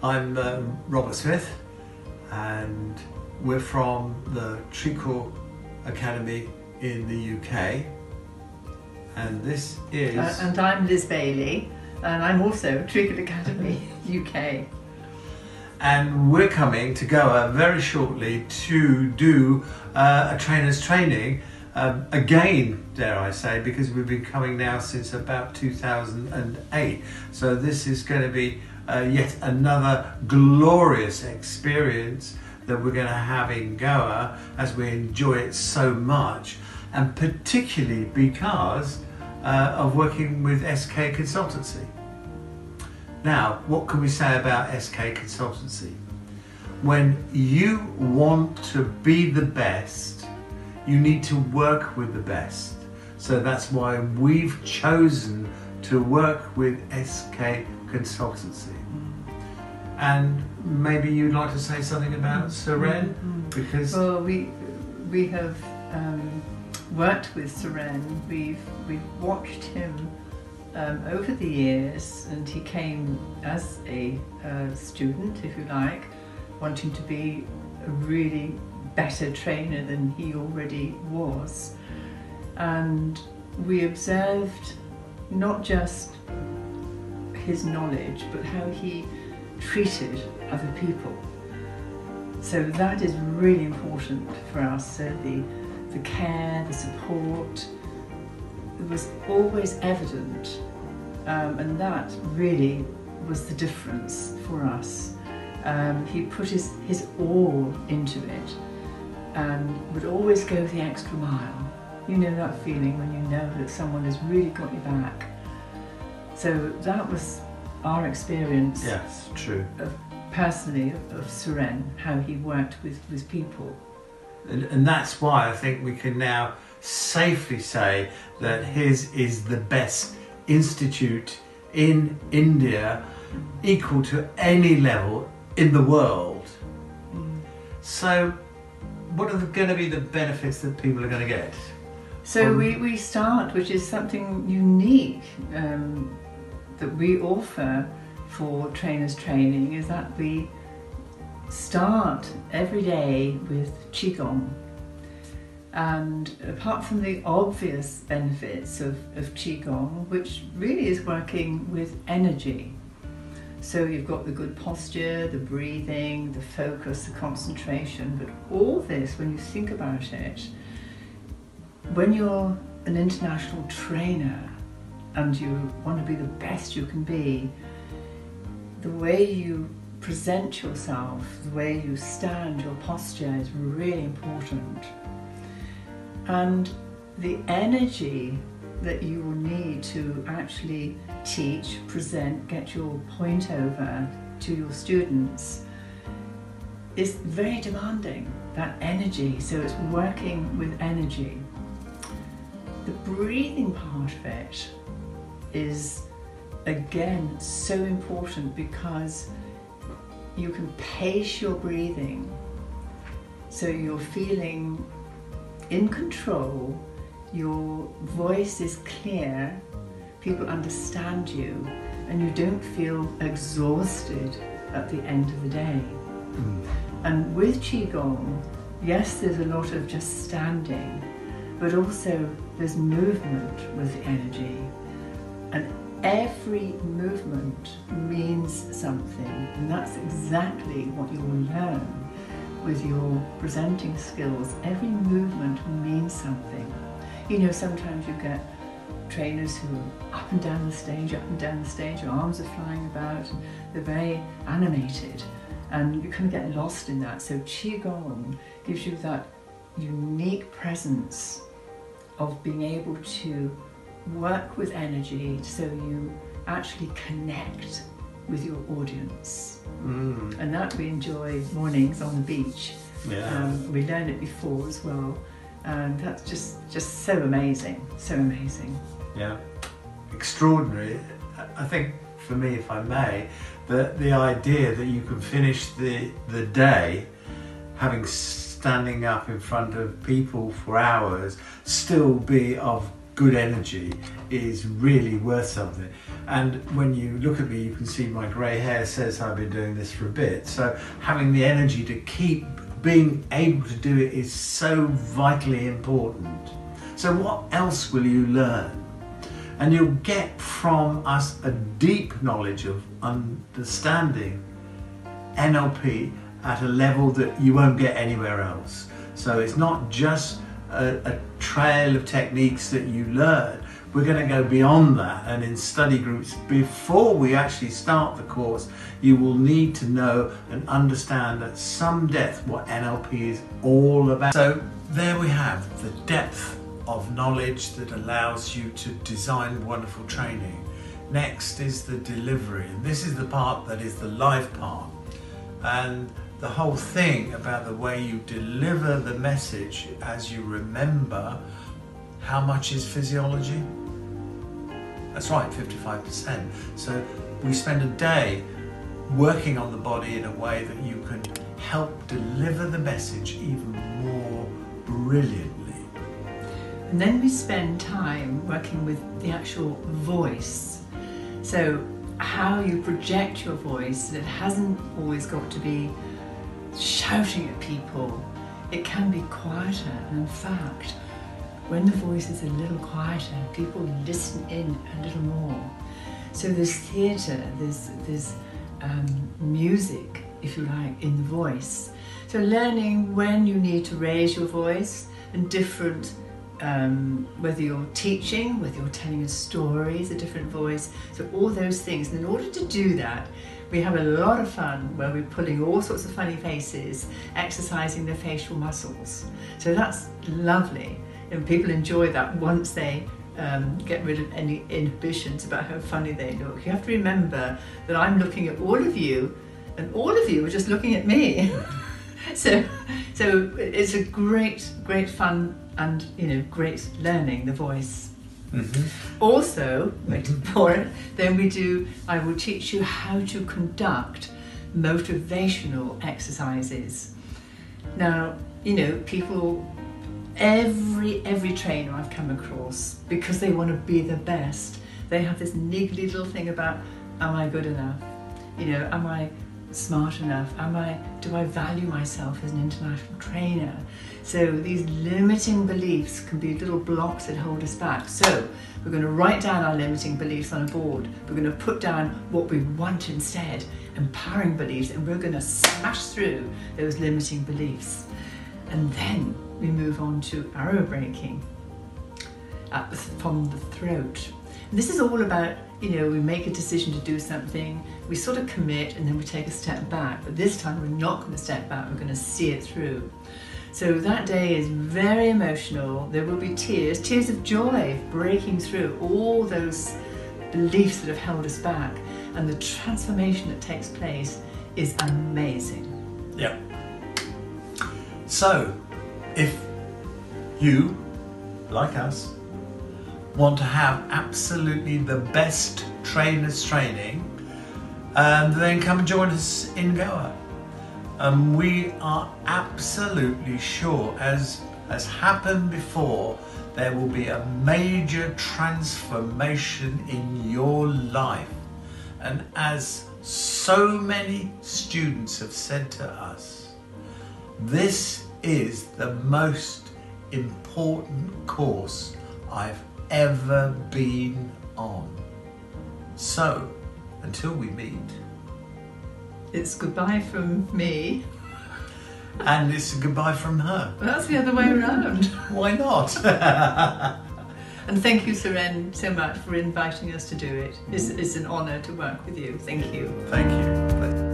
I'm Robert Smith, and we're from the Treacle Academy in the UK, and this is... and I'm Liz Bailey, and I'm also Treacle Academy UK. And we're coming to Goa very shortly to do a trainer's training, again, dare I say, because we've been coming now since about 2008. So this is going to be yet another glorious experience that we're going to have in Goa, as we enjoy it so much, and particularly because of working with SK Consultancy. Now, what can we say about SK Consultancy? When you want to be the best, you need to work with the best. So that's why we've chosen to work with SK Consultancy. And maybe you'd like to say something about Suren, because... Well, we have worked with Suren. We've watched him over the years, and he came as a student, if you like, wanting to be a really better trainer than he already was. And we observed not just his knowledge, but how he treated other people. So that is really important for us. So the care, the support, it was always evident, and that really was the difference for us. He put his all into it and would always go the extra mile. You know that feeling when you know that someone has really got your back. So that was our experience. Yes, true. Personally, of Suren, how he worked with people. And that's why I think we can now safely say that his is the best institute in India, equal to any level in the world. So what are going to be the benefits that people are going to get? So we start, which is something unique that we offer for trainers training, is that we start every day with Qigong. And apart from the obvious benefits of Qigong, which really is working with energy, so you've got the good posture, the breathing, the focus, the concentration, but all this, when you think about it, when you're an international trainer and you want to be the best you can be, the way you present yourself, the way you stand, your posture is really important. And the energy that you will need to actually teach, present, get your point over to your students is very demanding, that energy. So it's working with energy. The breathing part of it is, again, so important, because you can pace your breathing so you're feeling in control, your voice is clear, people understand you, and you don't feel exhausted at the end of the day. And with Qigong, yes, there's a lot of just standing, but also there's movement with the energy, and every movement means something, and that's exactly what you will learn with your presenting skills. Every movement means something. You know, sometimes you get trainers who are up and down the stage, your arms are flying about, and they're very animated, and you kind of get lost in that. So Qigong gives you that unique presence of being able to work with energy, so you actually connect with your audience. And that we enjoy mornings on the beach. Yeah. We learned it before as well, and that's just so amazing, so amazing. Yeah, extraordinary. I think for me, if I may, the idea that you can finish the day having standing up in front of people for hours, still be of good energy is really worth something. And when you look at me, you can see my grey hair says I've been doing this for a bit. So having the energy to keep being able to do it is so vitally important. So what else will you learn? And you'll get from us a deep knowledge of understanding NLP at a level that you won't get anywhere else. So it's not just a trail of techniques that you learn. We're going to go beyond that, and in study groups, before we actually start the course, you will need to know and understand at some depth what NLP is all about. So there we have the depth of knowledge that allows you to design wonderful training. Next is the delivery, and this is the part that is the live part. And the whole thing about the way you deliver the message as you remember how much is physiology? That's right, 55%. So we spend a day working on the body in a way that you can help deliver the message even more brilliantly. And then we spend time working with the actual voice. So how you project your voice, it hasn't always got to be shouting at people. It can be quieter, and in fact, when the voice is a little quieter, people listen in a little more. So there's theatre, there's music, if you like, in the voice. So learning when you need to raise your voice, and different, whether you're teaching, whether you're telling a story, is a different voice. So all those things. And in order to do that, we have a lot of fun where we're pulling all sorts of funny faces, exercising the facial muscles. So that's lovely. And people enjoy that once they get rid of any inhibitions about how funny they look. You have to remember that I'm looking at all of you, and all of you are just looking at me. so it's a great fun, and great learning the voice. Mm-hmm. Also, wait for it, then I will teach you how to conduct motivational exercises. Now, people, every trainer I've come across, because they want to be the best, they have this niggly little thing about, am I good enough? Am I smart enough? Do I value myself as an international trainer? So these limiting beliefs can be little blocks that hold us back. So we're going to write down our limiting beliefs on a board. We're going to put down what we want instead, empowering beliefs, and we're going to smash through those limiting beliefs. And then we move on to arrow breaking from the throat. And this is all about, we make a decision to do something, we sort of commit, and then we take a step back. But this time we're not going to step back, we're going to see it through. So that day is very emotional. There will be tears of joy, breaking through all those beliefs that have held us back. And the transformation that takes place is amazing. Yeah. So, if you, like us, want to have absolutely the best trainers training, then come and join us in Goa. We are absolutely sure, as has happened before, there will be a major transformation in your life. And as so many students have said to us, this is the most important course I've ever been on. So, until we meet, it's goodbye from me. And it's a goodbye from her. Well, that's the other way around. Why not? And thank you, Suren, so much for inviting us to do it. It's an honour to work with you. Thank you. Thank you.